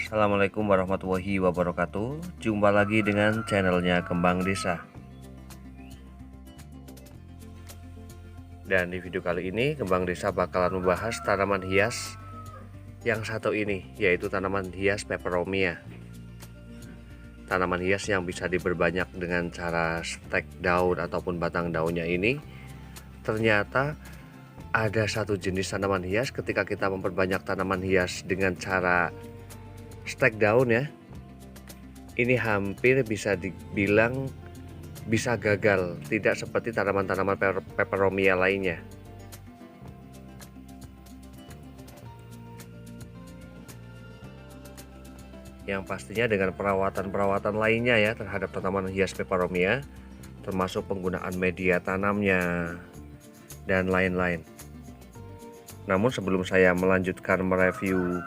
Assalamualaikum warahmatullahi wabarakatuh. Jumpa lagi dengan channelnya Kembang Desa. Dan di video kali ini Kembang Desa bakalan membahas tanaman hias yang satu ini, yaitu tanaman hias peperomia. Tanaman hias yang bisa diperbanyak dengan cara stek daun ataupun batang daunnya ini. Ternyata ada satu jenis tanaman hias, ketika kita memperbanyak tanaman hias dengan cara stek daun ya, ini hampir bisa dibilang bisa gagal, tidak seperti tanaman-tanaman peperomia lainnya. Yang pastinya dengan perawatan lainnya ya terhadap tanaman hias peperomia, termasuk penggunaan media tanamnya dan lain-lain. Namun sebelum saya melanjutkan mereview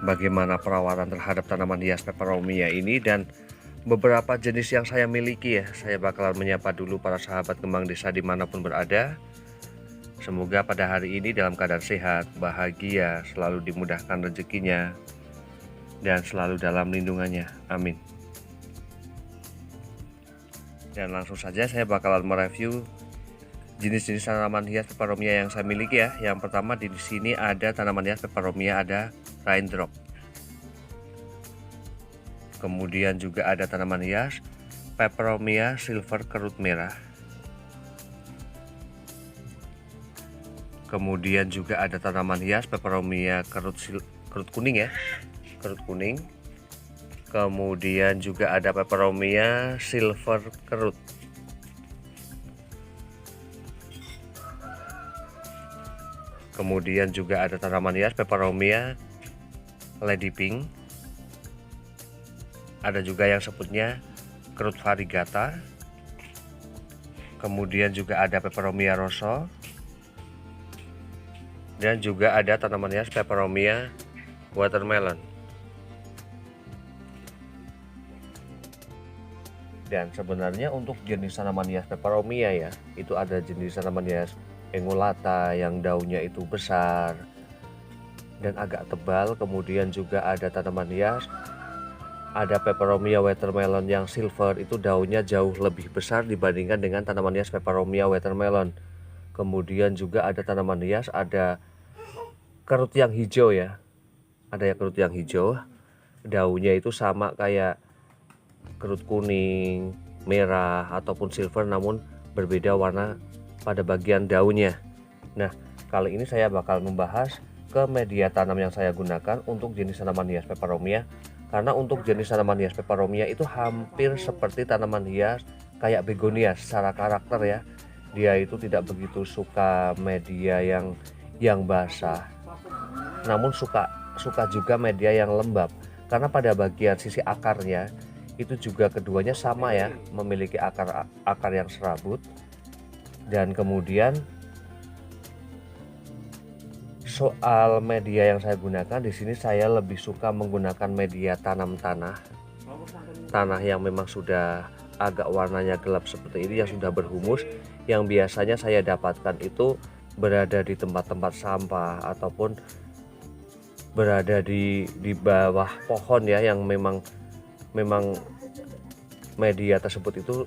bagaimana perawatan terhadap tanaman hias peperomia ini dan beberapa jenis yang saya miliki ya, saya bakalan menyapa dulu para sahabat Kembang Desa dimanapun berada. Semoga pada hari ini dalam keadaan sehat, bahagia, selalu dimudahkan rezekinya, dan selalu dalam lindungannya. Amin. Dan langsung saja saya bakalan mereview jenis-jenis tanaman hias peperomia yang saya miliki ya. Yang pertama di sini ada tanaman hias peperomia, ada raindrop. Kemudian juga ada tanaman hias peperomia silver kerut merah. Kemudian juga ada tanaman hias peperomia kerut kuning ya, kerut kuning. Kemudian juga ada peperomia silver kerut. Kemudian juga ada tanaman hias peperomia lady pink. Ada juga yang sebutnya kerut variegata. Kemudian juga ada peperomia rosso. Dan juga ada tanaman hias peperomia watermelon. Dan sebenarnya untuk jenis tanaman hias peperomia ya, itu ada jenis tanaman hias engulata yang daunnya itu besar dan agak tebal. Kemudian juga ada tanaman hias, ada peperomia watermelon yang silver, itu daunnya jauh lebih besar dibandingkan dengan tanaman hias peperomia watermelon. Kemudian juga ada tanaman hias, ada kerut yang hijau ya, ada yang kerut yang hijau, daunnya itu sama kayak kerut kuning, merah ataupun silver, namun berbeda warna pada bagian daunnya. Nah, kali ini saya bakal membahas ke media tanam yang saya gunakan untuk jenis tanaman hias peperomia. Karena untuk jenis tanaman hias peperomia itu hampir seperti tanaman hias kayak begonia secara karakter ya. Dia itu tidak begitu suka media yang basah, namun suka juga media yang lembab. Karena pada bagian sisi akarnya itu juga keduanya sama ya, memiliki akar yang serabut. Dan kemudian soal media yang saya gunakan di sini, saya lebih suka menggunakan media tanam tanah yang memang sudah agak warnanya gelap seperti ini, yang sudah berhumus, yang biasanya saya dapatkan itu berada di tempat-tempat sampah ataupun berada di bawah pohon ya, yang memang media tersebut itu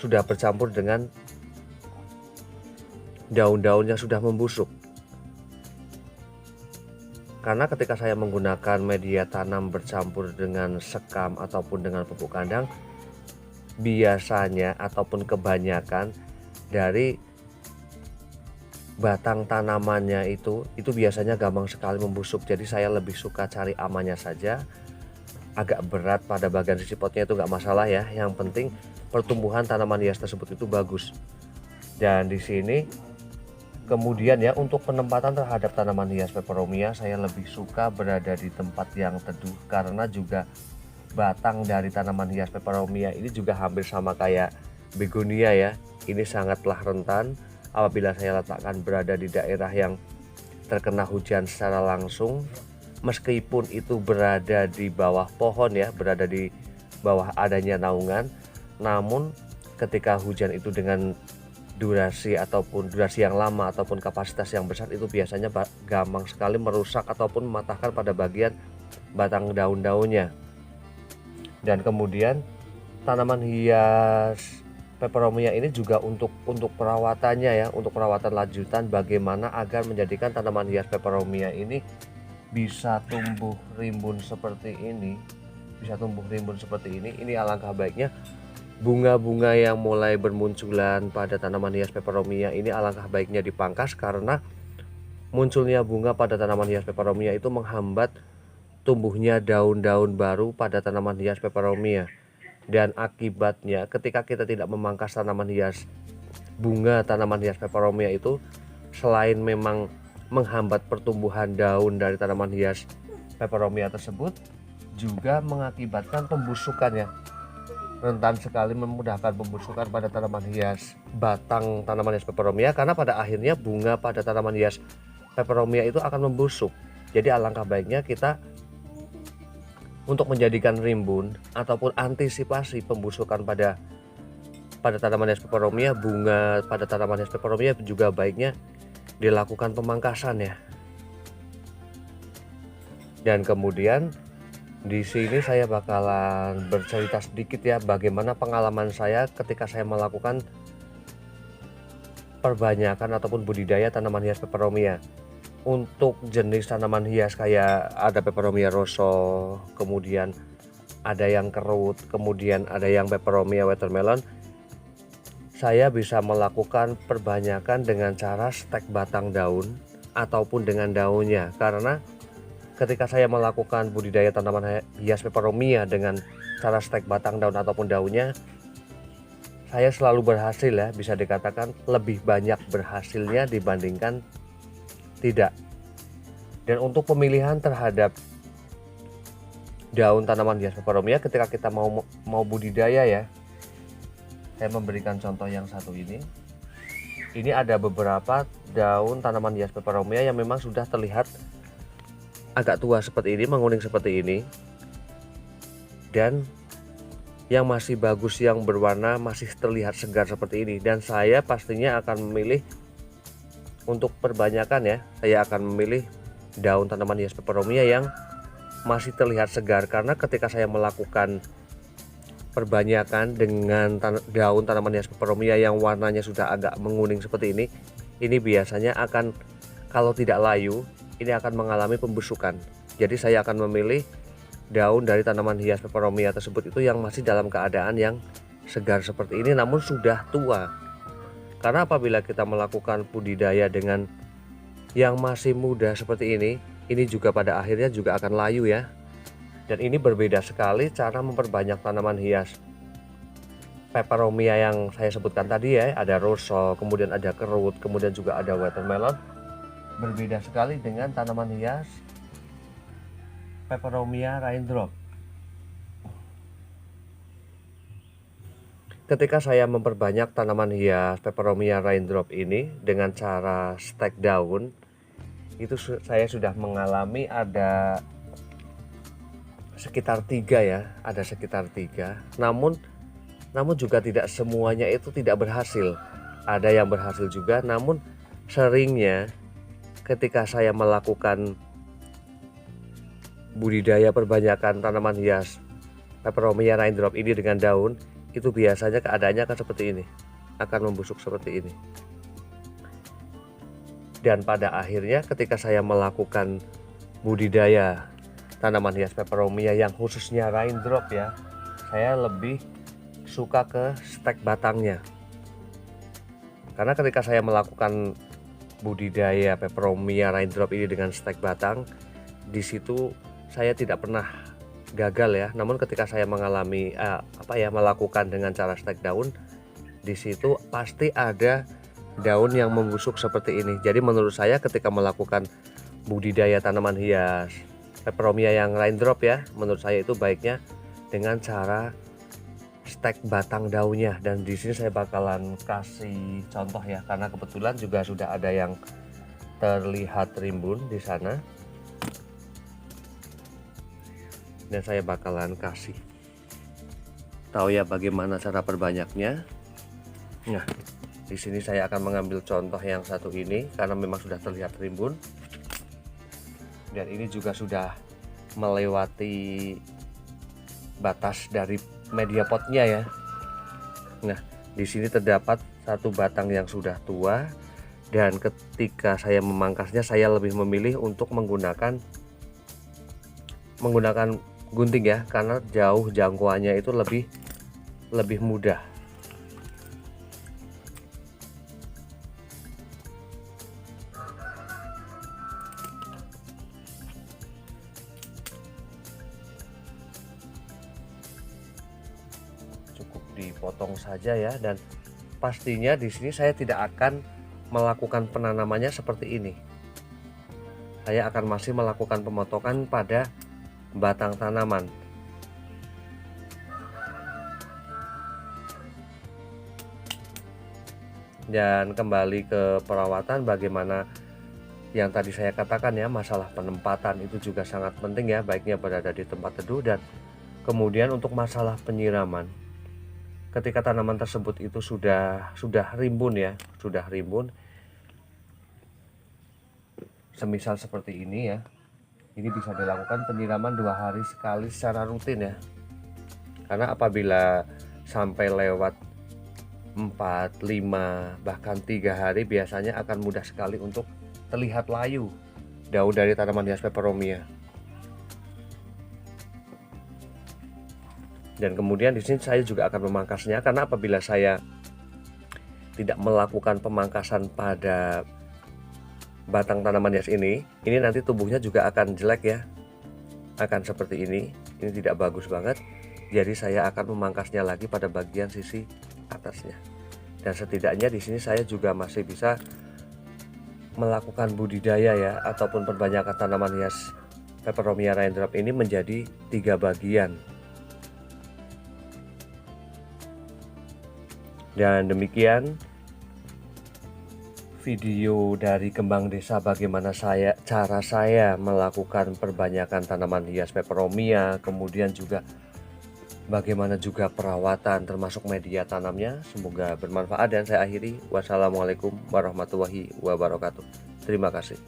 sudah bercampur dengan daun-daun yang sudah membusuk. Karena ketika saya menggunakan media tanam bercampur dengan sekam ataupun dengan pupuk kandang, biasanya ataupun kebanyakan dari batang tanamannya itu biasanya gampang sekali membusuk. Jadi saya lebih suka cari amannya saja. Agak berat pada bagian sisi potnya itu nggak masalah ya, yang penting pertumbuhan tanaman hias tersebut itu bagus. Dan di sini kemudian ya, untuk penempatan terhadap tanaman hias peperomia, saya lebih suka berada di tempat yang teduh, karena juga batang dari tanaman hias peperomia ini juga hampir sama kayak begonia ya. Ini sangatlah rentan apabila saya letakkan berada di daerah yang terkena hujan secara langsung. Meskipun itu berada di bawah pohon ya, berada di bawah adanya naungan, namun ketika hujan itu dengan durasi yang lama ataupun kapasitas yang besar itu biasanya gampang sekali merusak ataupun mematahkan pada bagian batang daun-daunnya. Dan kemudian tanaman hias peperomia ini juga untuk perawatannya ya, untuk perawatan lanjutan bagaimana agar menjadikan tanaman hias peperomia ini bisa tumbuh rimbun seperti ini. Ini alangkah baiknya bunga-bunga yang mulai bermunculan pada tanaman hias peperomia ini alangkah baiknya dipangkas, karena munculnya bunga pada tanaman hias peperomia itu menghambat tumbuhnya daun-daun baru pada tanaman hias peperomia. Dan akibatnya ketika kita tidak memangkas tanaman hias bunga tanaman hias peperomia itu, selain memang menghambat pertumbuhan daun dari tanaman hias peperomia tersebut, juga mengakibatkan pembusukannya. Rentan sekali memudahkan pembusukan pada tanaman hias batang tanaman hias peperomia, karena pada akhirnya bunga pada tanaman hias peperomia itu akan membusuk. Jadi alangkah baiknya kita untuk menjadikan rimbun ataupun antisipasi pembusukan pada tanaman hias peperomia, bunga pada tanaman hias peperomia juga baiknya dilakukan pemangkasan ya. Dan kemudian di sini saya bakalan bercerita sedikit ya bagaimana pengalaman saya ketika saya melakukan perbanyakan ataupun budidaya tanaman hias peperomia. Untuk jenis tanaman hias kayak ada peperomia rosso, kemudian ada yang kerut, kemudian ada yang peperomia watermelon, saya bisa melakukan perbanyakan dengan cara stek batang daun ataupun dengan daunnya. Karena ketika saya melakukan budidaya tanaman hias peperomia dengan cara stek batang daun ataupun daunnya, saya selalu berhasil ya, bisa dikatakan lebih banyak berhasilnya dibandingkan tidak. Dan untuk pemilihan terhadap daun tanaman hias peperomia ketika kita mau budidaya ya, saya memberikan contoh yang satu ini. Ini ada beberapa daun tanaman hias peperomia yang memang sudah terlihat agak tua seperti ini, menguning seperti ini, dan yang masih bagus, yang berwarna masih terlihat segar seperti ini. Dan saya pastinya akan memilih untuk perbanyakan ya, saya akan memilih daun tanaman hias peperomia yang masih terlihat segar, karena ketika saya melakukan perbanyakan dengan daun tanaman hias peperomia yang warnanya sudah agak menguning seperti ini biasanya akan, kalau tidak layu, ini akan mengalami pembusukan. Jadi saya akan memilih daun dari tanaman hias peperomia tersebut itu yang masih dalam keadaan yang segar seperti ini namun sudah tua. Karena apabila kita melakukan budidaya dengan yang masih muda seperti ini juga pada akhirnya juga akan layu ya. Dan ini berbeda sekali cara memperbanyak tanaman hias peperomia yang saya sebutkan tadi ya. Ada rosso, kemudian ada kerut, kemudian juga ada watermelon. Berbeda sekali dengan tanaman hias peperomia raindrop. Ketika saya memperbanyak tanaman hias peperomia raindrop ini dengan cara stek daun, itu saya sudah mengalami ada sekitar 3 ya, ada sekitar 3. Namun juga tidak semuanya itu tidak berhasil. Ada yang berhasil juga, namun seringnya ketika saya melakukan budidaya perbanyakan tanaman hias peperomia raindrop ini dengan daun, itu biasanya keadaannya akan seperti ini, akan membusuk seperti ini. Dan pada akhirnya ketika saya melakukan budidaya tanaman hias peperomia yang khususnya raindrop ya, saya lebih suka ke stek batangnya. Karena ketika saya melakukan budidaya peperomia raindrop ini dengan stek batang, di situ saya tidak pernah gagal ya. Namun ketika saya mengalami melakukan dengan cara stek daun, di situ pasti ada daun yang membusuk seperti ini. Jadi menurut saya ketika melakukan budidaya tanaman hias peperomia yang raindrop ya, menurut saya itu baiknya dengan cara stek batang daunnya. Dan di sini saya bakalan kasih contoh ya, karena kebetulan juga sudah ada yang terlihat rimbun di sana. Dan saya bakalan kasih tahu ya bagaimana cara perbanyaknya. Nah, Di sini saya akan mengambil contoh yang satu ini karena memang sudah terlihat rimbun, dan ini juga sudah melewati batas dari media potnya ya. Nah, di sini terdapat satu batang yang sudah tua, dan ketika saya memangkasnya saya lebih memilih untuk menggunakan gunting ya, karena jauh jangkauannya itu lebih mudah. Cukup dipotong saja ya, dan pastinya di sini saya tidak akan melakukan penanamannya seperti ini. Saya akan masih melakukan pemotongan pada batang tanaman. Dan kembali ke perawatan, bagaimana yang tadi saya katakan ya, masalah penempatan itu juga sangat penting ya, baiknya berada di tempat teduh. Dan kemudian untuk masalah penyiraman, ketika tanaman tersebut itu sudah rimbun ya, semisal seperti ini ya, ini bisa dilakukan penyiraman 2 hari sekali secara rutin ya. Karena apabila sampai lewat 4, 5, bahkan 3 hari, biasanya akan mudah sekali untuk terlihat layu daun dari tanaman hias peperomia. Dan kemudian di sini saya juga akan memangkasnya, karena apabila saya tidak melakukan pemangkasan pada batang tanaman hias ini nanti tubuhnya juga akan jelek ya, akan seperti ini tidak bagus banget. Jadi saya akan memangkasnya lagi pada bagian sisi atasnya. Dan setidaknya di sini saya juga masih bisa melakukan budidaya ya, ataupun perbanyakan tanaman hias Peperomia raindrop ini menjadi 3 bagian. Dan demikian video dari Kembang Desa, bagaimana cara saya melakukan perbanyakan tanaman hias peperomia, kemudian juga bagaimana juga perawatan termasuk media tanamnya. Semoga bermanfaat, dan saya akhiri. Wassalamualaikum warahmatullahi wabarakatuh. Terima kasih.